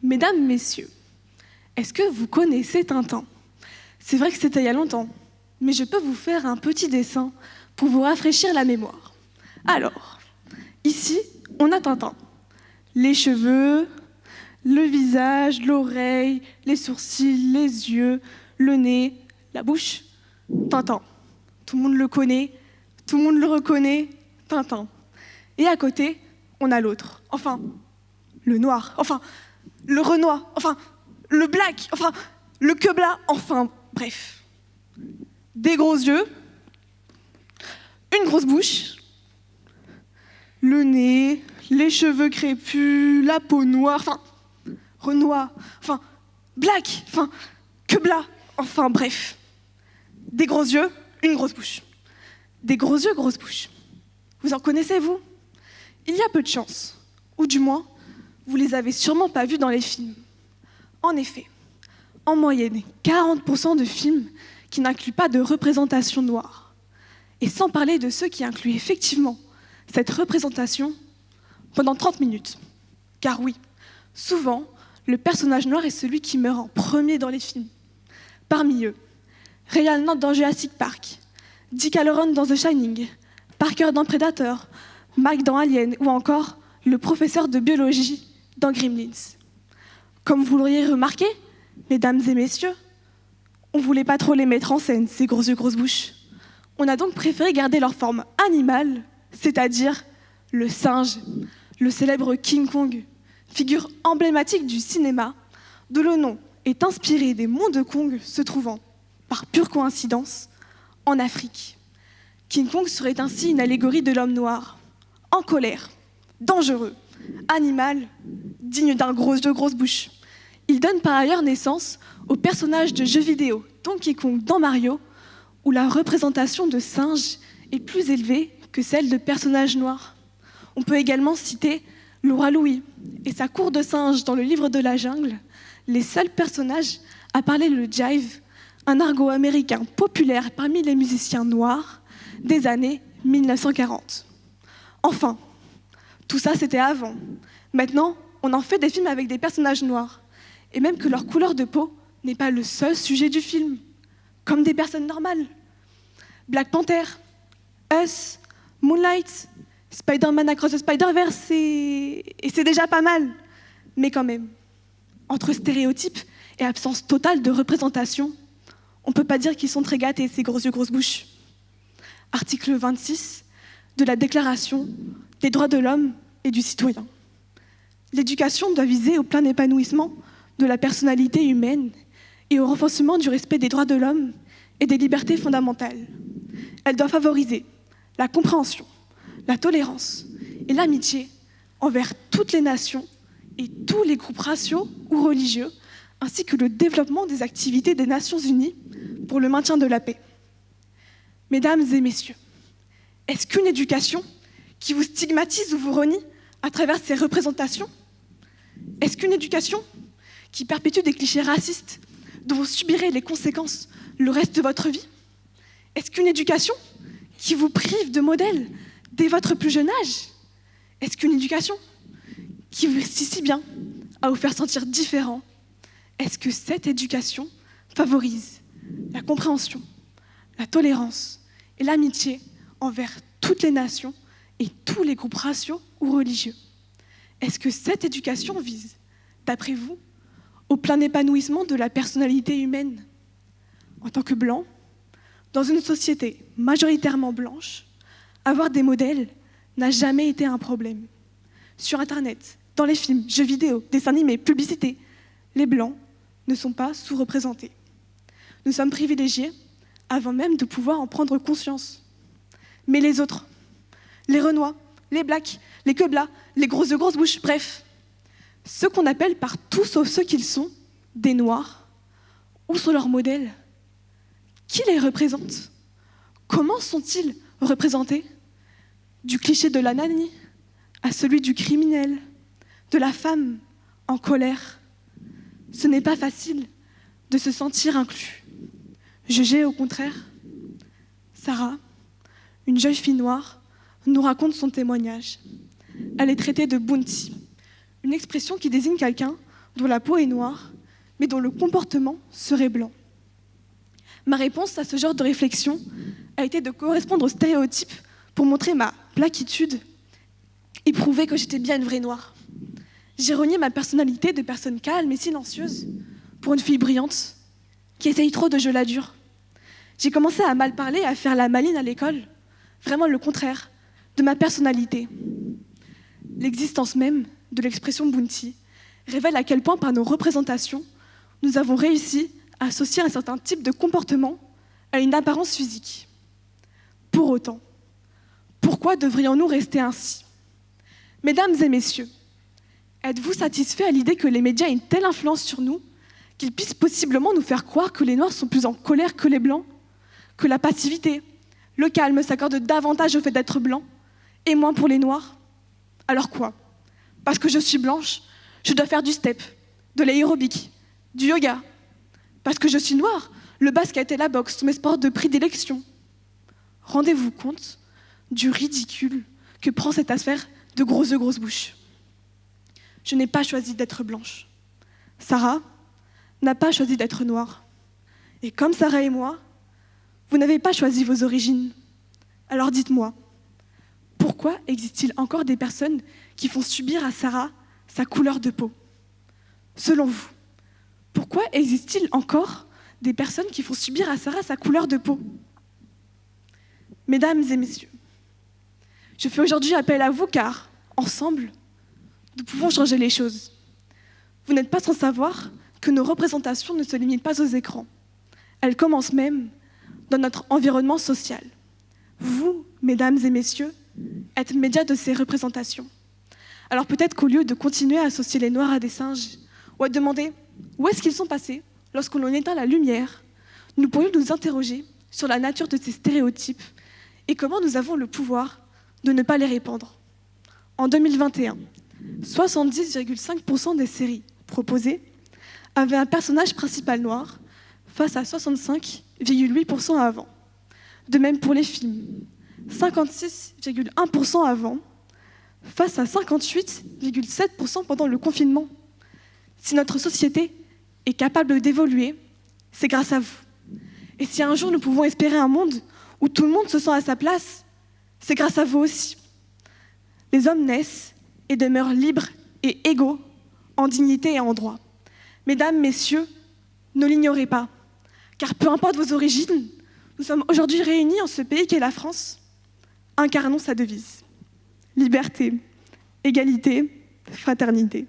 Mesdames, messieurs, est-ce que vous connaissez Tintin? C'est vrai que c'était il y a longtemps, mais je peux vous faire un petit dessin pour vous rafraîchir la mémoire. Alors, ici, on a Tintin. Les cheveux, le visage, l'oreille, les sourcils, les yeux, le nez, la bouche. Tintin. Tout le monde le connaît, tout le monde le reconnaît, Tintin. Et à côté, on a l'autre. Enfin, le noir. Enfin, le Renoir. Enfin, le black. Enfin, le quebla. Enfin, bref. Des gros yeux, une grosse bouche, le nez, les cheveux crépus, la peau noire, enfin, Renoir, enfin, black, enfin, quebla, enfin, bref. Des gros yeux, une grosse bouche. Des gros yeux, grosse bouche. Vous en connaissez, vous? Il y a peu de chance, ou du moins, vous les avez sûrement pas vus dans les films. En effet, en moyenne, 40% de films qui n'incluent pas de représentation noire. Et sans parler de ceux qui incluent effectivement cette représentation pendant 30 minutes. Car oui, souvent, le personnage noir est celui qui meurt en premier dans les films. Parmi eux, Ray Allen dans Jurassic Park, Dick Hallorann dans The Shining, Parker dans Predator, Mike dans Alien ou encore le professeur de biologie dans Gremlins. Comme vous l'auriez remarqué, mesdames et messieurs, on voulait pas trop les mettre en scène, ces gros yeux, grosses bouches. On a donc préféré garder leur forme animale, c'est-à-dire le singe, le célèbre King Kong, figure emblématique du cinéma, dont le nom est inspiré des monts de Kong se trouvant, par pure coïncidence, en Afrique. King Kong serait ainsi une allégorie de l'homme noir, en colère, dangereux, animal, digne d'un gros yeux, grosse bouche. Il donne par ailleurs naissance au personnage de jeu vidéo Donkey Kong dans Mario, où la représentation de singes est plus élevée que celle de personnages noirs. On peut également citer le roi Louis et sa cour de singes dans le livre de la jungle, les seuls personnages à parler le jive, un argot américain populaire parmi les musiciens noirs des années 1940. Enfin, tout ça c'était avant. Maintenant, on en fait des films avec des personnages noirs, et même que leur couleur de peau n'est pas le seul sujet du film, comme des personnes normales. Black Panther, Us, Moonlight, Spider-Man Across the Spider-Verse, et c'est déjà pas mal. Mais quand même, entre stéréotypes et absence totale de représentation, on ne peut pas dire qu'ils sont très gâtés, ces gros yeux, grosses bouches. Article 26 de la Déclaration des droits de l'homme et du citoyen. L'éducation doit viser au plein épanouissement de la personnalité humaine et au renforcement du respect des droits de l'homme et des libertés fondamentales. Elle doit favoriser la compréhension, la tolérance et l'amitié envers toutes les nations et tous les groupes raciaux ou religieux, ainsi que le développement des activités des Nations Unies pour le maintien de la paix. Mesdames et messieurs, est-ce qu'une éducation qui vous stigmatise ou vous renie à travers ces représentations? Est-ce qu'une éducation qui perpétue des clichés racistes dont vous subirez les conséquences le reste de votre vie? Est-ce qu'une éducation qui vous prive de modèles dès votre plus jeune âge? Est-ce qu'une éducation qui vous réussit si bien à vous faire sentir différent? Est-ce que cette éducation favorise la compréhension, la tolérance et l'amitié envers toutes les nations et tous les groupes raciaux ou religieux? Est-ce que cette éducation vise, d'après vous, au plein épanouissement de la personnalité humaine? En tant que blanc, dans une société majoritairement blanche, avoir des modèles n'a jamais été un problème. Sur Internet, dans les films, jeux vidéo, dessins animés, publicités, les blancs ne sont pas sous-représentés. Nous sommes privilégiés avant même de pouvoir en prendre conscience. Mais les autres, les Renois, les blacks, les queblas, les grosses yeux, grosses bouches, bref, ceux qu'on appelle par tout sauf ceux qu'ils sont, des Noirs, où sont leurs modèles? Qui les représente? Comment sont-ils représentés? Du cliché de la nanny à celui du criminel, de la femme en colère. Ce n'est pas facile de se sentir inclus. Jugé au contraire. Sarah, une jeune fille noire, nous raconte son témoignage. Elle est traitée de bounty, une expression qui désigne quelqu'un dont la peau est noire, mais dont le comportement serait blanc. Ma réponse à ce genre de réflexion a été de correspondre aux stéréotypes pour montrer ma blackitude et prouver que j'étais bien une vraie noire. J'ai renié ma personnalité de personne calme et silencieuse pour une fille brillante qui essaye trop de jeu la dure. J'ai commencé à mal parler, à faire la maline à l'école, vraiment le contraire de ma personnalité. L'existence même de l'expression Bounty révèle à quel point par nos représentations, nous avons réussi à associer un certain type de comportement à une apparence physique. Pour autant, pourquoi devrions-nous rester ainsi ? Mesdames et messieurs, êtes-vous satisfaits à l'idée que les médias aient une telle influence sur nous qu'ils puissent possiblement nous faire croire que les Noirs sont plus en colère que les Blancs, que la passivité, le calme s'accordent davantage au fait d'être blanc et moins pour les Noirs ? Alors quoi ? Parce que je suis blanche, je dois faire du step, de l'aérobic, du yoga. Parce que je suis noire, le basket et la boxe sont mes sports de prédilection. Rendez-vous compte du ridicule que prend cette affaire de grosses bouches. Je n'ai pas choisi d'être blanche. Sarah n'a pas choisi d'être noire. Et comme Sarah et moi, vous n'avez pas choisi vos origines. Alors dites-moi, pourquoi existe-t-il encore des personnes qui font subir à Sarah sa couleur de peau ? Selon vous, pourquoi existe-t-il encore des personnes qui font subir à Sarah sa couleur de peau ? Mesdames et messieurs, je fais aujourd'hui appel à vous car, ensemble, nous pouvons changer les choses. Vous n'êtes pas sans savoir que nos représentations ne se limitent pas aux écrans. Elles commencent même dans notre environnement social. Vous, mesdames et messieurs, êtes médias de ces représentations. Alors peut-être qu'au lieu de continuer à associer les Noirs à des singes, ou à demander où est-ce qu'ils sont passés lorsqu'on en éteint la lumière, nous pourrions nous interroger sur la nature de ces stéréotypes et comment nous avons le pouvoir de ne pas les répandre. En 2021, 70,5% des séries proposées avaient un personnage principal noir face à 65,8% avant. De même pour les films, 56,1% avant face à 58,7% pendant le confinement. Si notre société est capable d'évoluer, c'est grâce à vous. Et si un jour nous pouvons espérer un monde où tout le monde se sent à sa place, c'est grâce à vous aussi. Les hommes naissent et demeurent libres et égaux en dignité et en droit. Mesdames, messieurs, ne l'ignorez pas, car peu importe vos origines, nous sommes aujourd'hui réunis en ce pays qu'est la France. Incarnons sa devise. Liberté, égalité, fraternité.